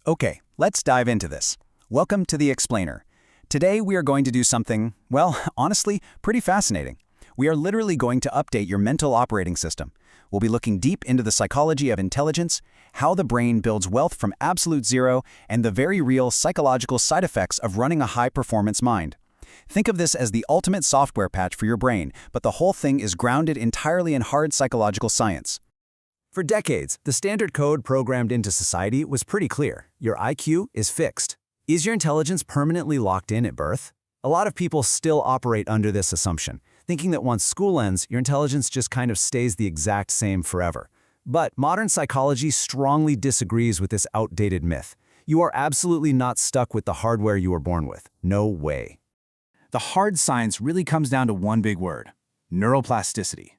Okay, let's dive into this. Welcome to The Explainer. Today we are going to do something, well, honestly, pretty fascinating. We are literally going to update your mental operating system. We'll be looking deep into the psychology of intelligence, how the brain builds wealth from absolute zero, and the very real psychological side effects of running a high-performance mind. Think of this as the ultimate software patch for your brain, but the whole thing is grounded entirely in hard psychological science. For decades, the standard code programmed into society was pretty clear. Your IQ is fixed. Is your intelligence permanently locked in at birth? A lot of people still operate under this assumption, thinking that once school ends, your intelligence just kind of stays the exact same forever. But modern psychology strongly disagrees with this outdated myth. You are absolutely not stuck with the hardware you were born with. No way. The hard science really comes down to one big word: neuroplasticity.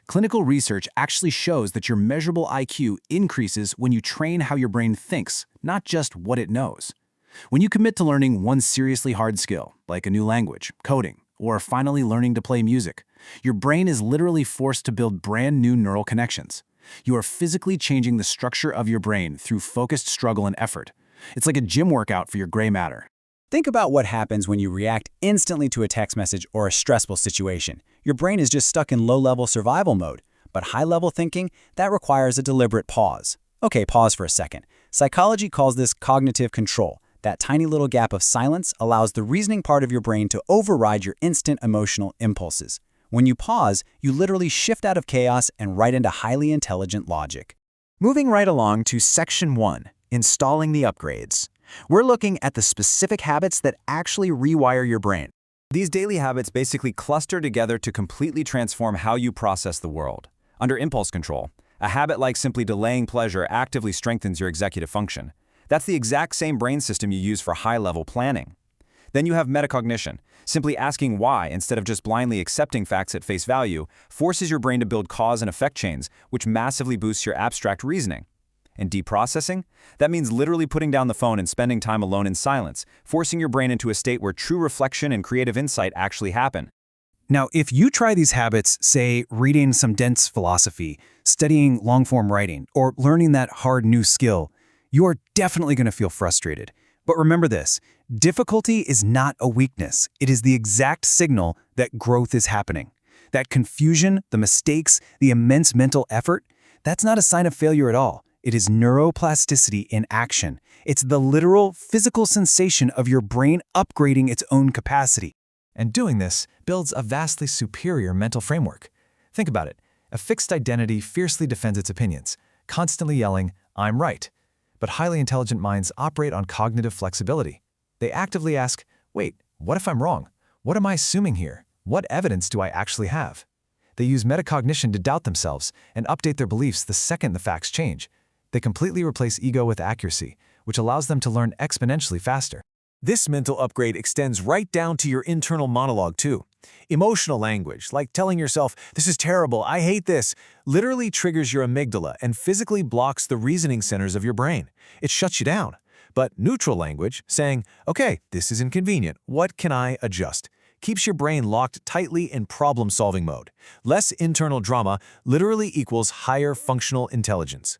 Clinical research actually shows that your measurable IQ increases when you train how your brain thinks, not just what it knows. When you commit to learning one seriously hard skill, like a new language, coding, or finally learning to play music, your brain is literally forced to build brand new neural connections. You are physically changing the structure of your brain through focused struggle and effort. It's like a gym workout for your gray matter. Think about what happens when you react instantly to a text message or a stressful situation. Your brain is just stuck in low-level survival mode. But high-level thinking, that requires a deliberate pause. Okay, pause for a second. Psychology calls this cognitive control. That tiny little gap of silence allows the reasoning part of your brain to override your instant emotional impulses. When you pause, you literally shift out of chaos and right into highly intelligent logic. Moving right along to Section 1, Installing the Upgrades. We're looking at the specific habits that actually rewire your brain. These daily habits basically cluster together to completely transform how you process the world. Under impulse control, a habit like simply delaying pleasure actively strengthens your executive function. That's the exact same brain system you use for high-level planning. Then you have metacognition. Simply asking why instead of just blindly accepting facts at face value forces your brain to build cause and effect chains, which massively boosts your abstract reasoning. And deep processing? That means literally putting down the phone and spending time alone in silence, forcing your brain into a state where true reflection and creative insight actually happen. Now, if you try these habits, say reading some dense philosophy, studying long-form writing, or learning that hard new skill, you are definitely going to feel frustrated. But remember this, difficulty is not a weakness. It is the exact signal that growth is happening. That confusion, the mistakes, the immense mental effort, that's not a sign of failure at all. It is neuroplasticity in action. It's the literal physical sensation of your brain upgrading its own capacity. And doing this builds a vastly superior mental framework. Think about it. A fixed identity fiercely defends its opinions, constantly yelling, "I'm right." But highly intelligent minds operate on cognitive flexibility. They actively ask, wait, what if I'm wrong? What am I assuming here? What evidence do I actually have? They use metacognition to doubt themselves and update their beliefs the second the facts change. They completely replace ego with accuracy, which allows them to learn exponentially faster. This mental upgrade extends right down to your internal monologue too. Emotional language, like telling yourself, "This is terrible, I hate this," literally triggers your amygdala and physically blocks the reasoning centers of your brain. It shuts you down. But neutral language, saying, "Okay, this is inconvenient, what can I adjust?" keeps your brain locked tightly in problem-solving mode. Less internal drama literally equals higher functional intelligence.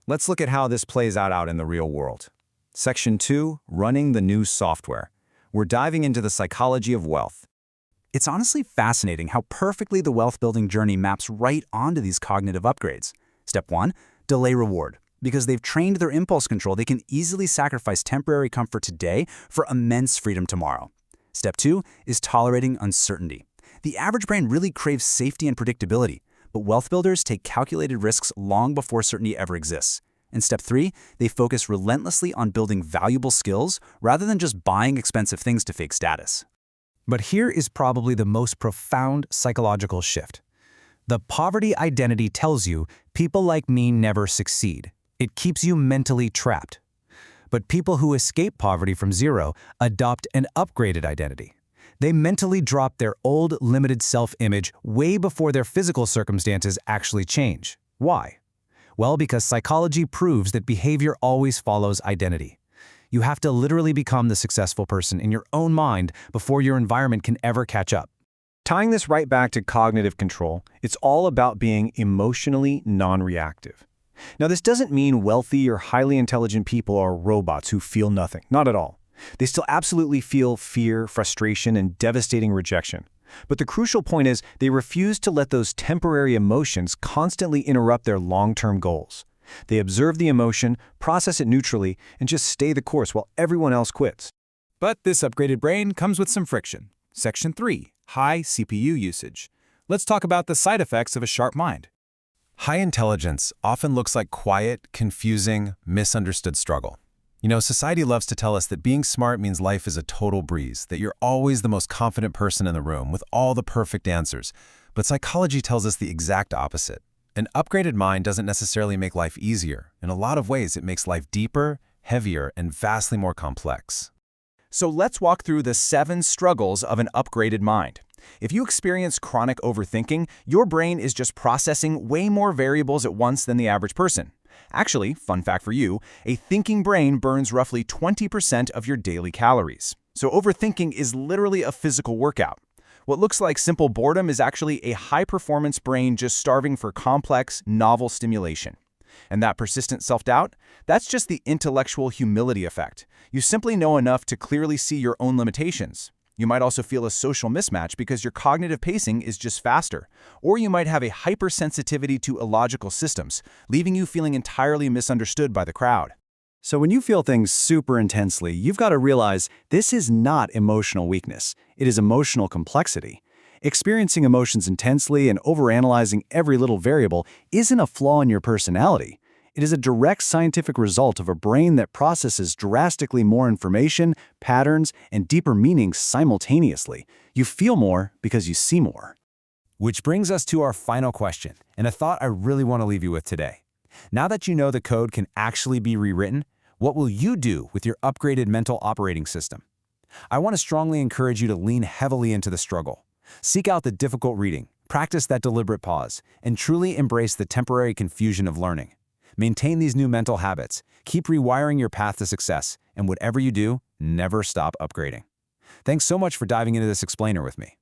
Let's look at how this plays out in the real world. Section 2, Running the New Software. We're diving into the psychology of wealth. It's honestly fascinating how perfectly the wealth-building journey maps right onto these cognitive upgrades. Step 1, delay reward. Because they've trained their impulse control, they can easily sacrifice temporary comfort today for immense freedom tomorrow. Step 2 is tolerating uncertainty. The average brain really craves safety and predictability, but wealth builders take calculated risks long before certainty ever exists. And step 3, they focus relentlessly on building valuable skills rather than just buying expensive things to fake status. But here is probably the most profound psychological shift. The poverty identity tells you people like me never succeed. It keeps you mentally trapped. But people who escape poverty from zero adopt an upgraded identity. They mentally drop their old, limited self-image way before their physical circumstances actually change. Why? Well, because psychology proves that behavior always follows identity. You have to literally become the successful person in your own mind before your environment can ever catch up. Tying this right back to cognitive control, it's all about being emotionally non-reactive. Now, this doesn't mean wealthy or highly intelligent people are robots who feel nothing. Not at all. They still absolutely feel fear, frustration, and devastating rejection. But the crucial point is they refuse to let those temporary emotions constantly interrupt their long-term goals. They observe the emotion, process it neutrally, and just stay the course while everyone else quits. But this upgraded brain comes with some friction. Section 3. High CPU usage. Let's talk about the side effects of a sharp mind. High intelligence often looks like quiet, confusing, misunderstood struggle. Society loves to tell us that being smart means life is a total breeze, that you're always the most confident person in the room with all the perfect answers. But psychology tells us the exact opposite. An upgraded mind doesn't necessarily make life easier. In a lot of ways, it makes life deeper, heavier, and vastly more complex. So let's walk through the 7 struggles of an upgraded mind. If you experience chronic overthinking, your brain is just processing way more variables at once than the average person. Actually, fun fact for you, a thinking brain burns roughly 20% of your daily calories. So overthinking is literally a physical workout. What looks like simple boredom is actually a high-performance brain just starving for complex, novel stimulation. And that persistent self-doubt? That's just the intellectual humility effect. You simply know enough to clearly see your own limitations. You might also feel a social mismatch because your cognitive pacing is just faster. Or you might have a hypersensitivity to illogical systems, leaving you feeling entirely misunderstood by the crowd. So when you feel things super intensely, you've got to realize this is not emotional weakness. It is emotional complexity. Experiencing emotions intensely and overanalyzing every little variable isn't a flaw in your personality. It is a direct scientific result of a brain that processes drastically more information, patterns, and deeper meanings simultaneously. You feel more because you see more. Which brings us to our final question, and a thought I really want to leave you with today. Now that you know the code can actually be rewritten, what will you do with your upgraded mental operating system? I want to strongly encourage you to lean heavily into the struggle. Seek out the difficult reading, practice that deliberate pause, and truly embrace the temporary confusion of learning. Maintain these new mental habits, keep rewiring your path to success, and whatever you do, never stop upgrading. Thanks so much for diving into this explainer with me.